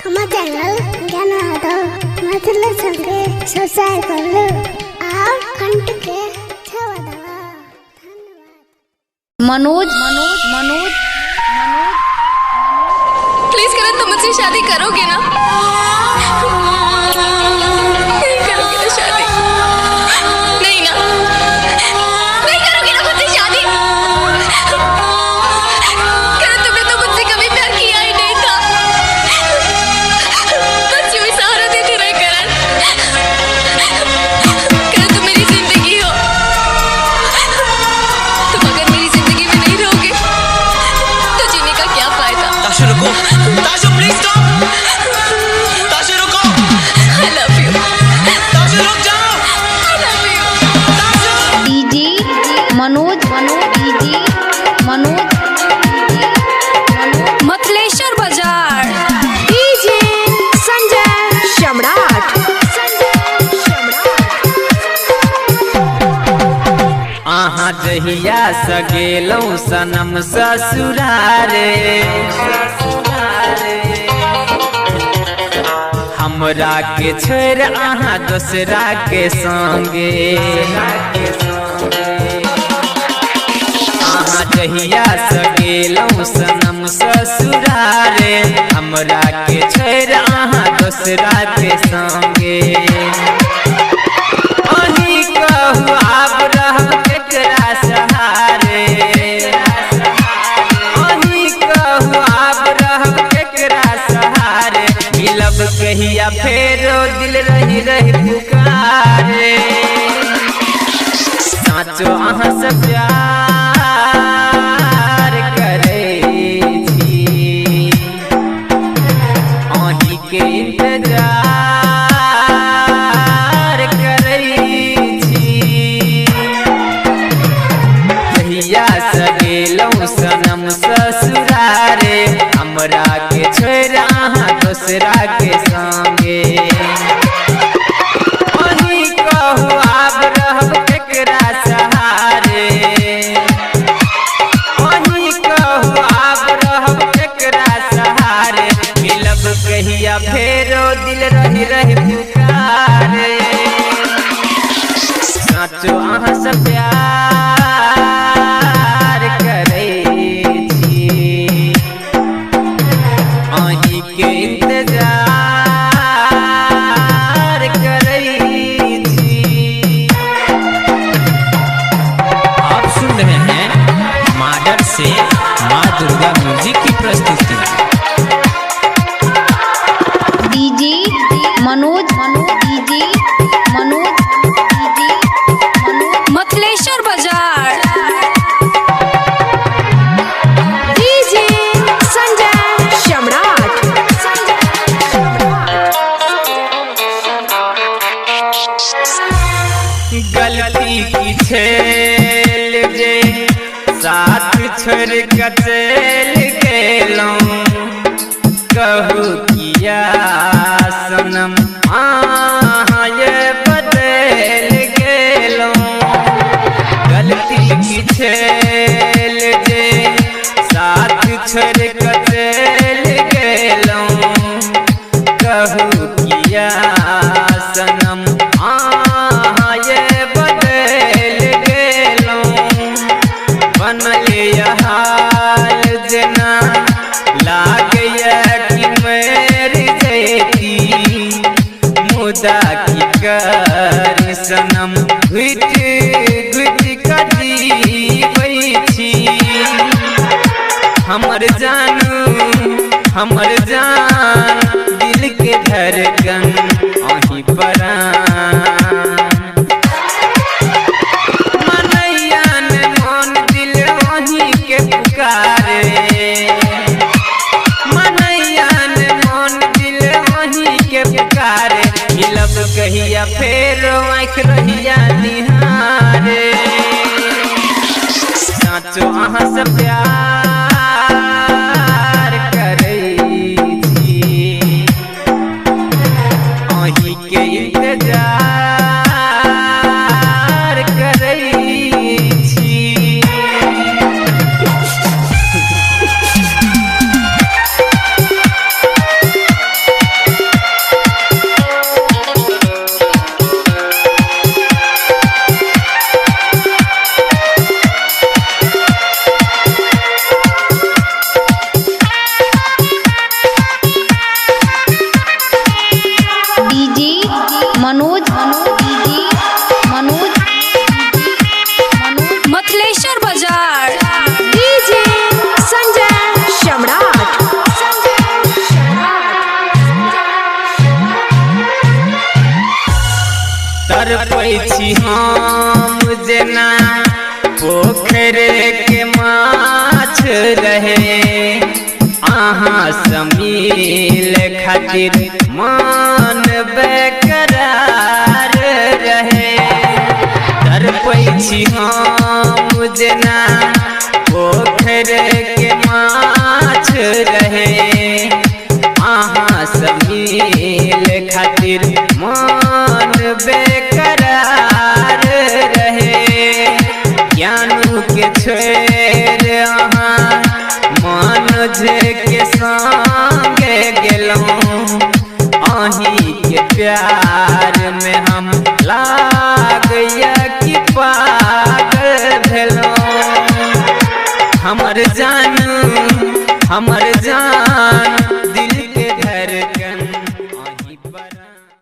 हमारे चैनल ज्ञान मतलब संगे सब्सक्राइब कर लो और घंटी के छवा दबा। धन्यवाद। मनोज मनोज मनोज मनोज प्लीज करण, तुम मुझसे शादी करोगे ना? नहीं करोगे ना शादी? नहीं ना? नहीं करोगे ना मुझसे शादी? करण, तुमने तो मुझसे कभी प्यार किया ही नहीं था। बस यूं ही सहारा देते रहे करण। करण, तुम मेरी जिंदगी हो। तुम अगर मेरी जिंदगी में नहीं रहोगे तो जीने का क्या फायदा? ताशु रुको, ताशु प्लीज स्टॉप। ताशु रुको। I love you. ताशु रुक जाओ। I love you. ताशु। डीजे मनोज मनोज डीजे मनोज मतलेश्वर बाजार डीजे संजय सम्राट। आहा जहिया सगेलौ सनम ससुरारे, हमरा के छोड़ आहा दूसरा के संगे। आहा जहिया सगेलौ सनम ससुरारे, हमरा के छोड़ आहा दूसरा के संगे। अही कहू आप रहब केकरा सहारे, अही कहू आप रहब केकरा सहारे। मिलब कहिया फेरो दिल रही रही पुकारे। साचो अहाँ से प्यार करे छी, अही के इंतजार सनम ससुरारे, हमरा के छोड़ आहा दूसरा के संगे। अही कहू आप रहब केकरा सहारे, अही कहू आप रहब केकरा सहारे। मिलब कहिया फेरो दिल रही रही पुकारे। साचो आहा से प्यार के इंतजार करई छी। आप सुन रहे हैं माडर से माँ दुर्गा म्यूजिक की प्रस्तुति। DJ Manoj Manoj DJ Manoj DJ Manoj Matleshwar बाजार गलती की छेल जे साथ छोड़ के चल गेलौं। कहू किया सनम आहा ये बदल गेलौं। गलती की छेल जे साथ छोड़ के चल गेलौं। कहू किया सनम हाल जना लागया कि मर जैती। मुदा की कर सनम घुट घुट कदी छी। हमर जान दिल के धड़कन अही परान। मिलब कहिया फेरो आँख रहिया निहारे। साचो अहाँ से प्यार करे छी, अही के इंतजार करे छी। तड़पै छी हम जेना पोखर के माछ रहे अहाँ समील खातिर मन बेकरार रहे। तड़पै छी हम जेना पोखर के माछ रहे अहाँ समील खातिर मन बेकरार रहे। ज्ञानू के छोड़ अहाँ मनोज के संगे गेलौं अहीं के प्यार में हम लागैया कि पागल भेलौं। हमर जानू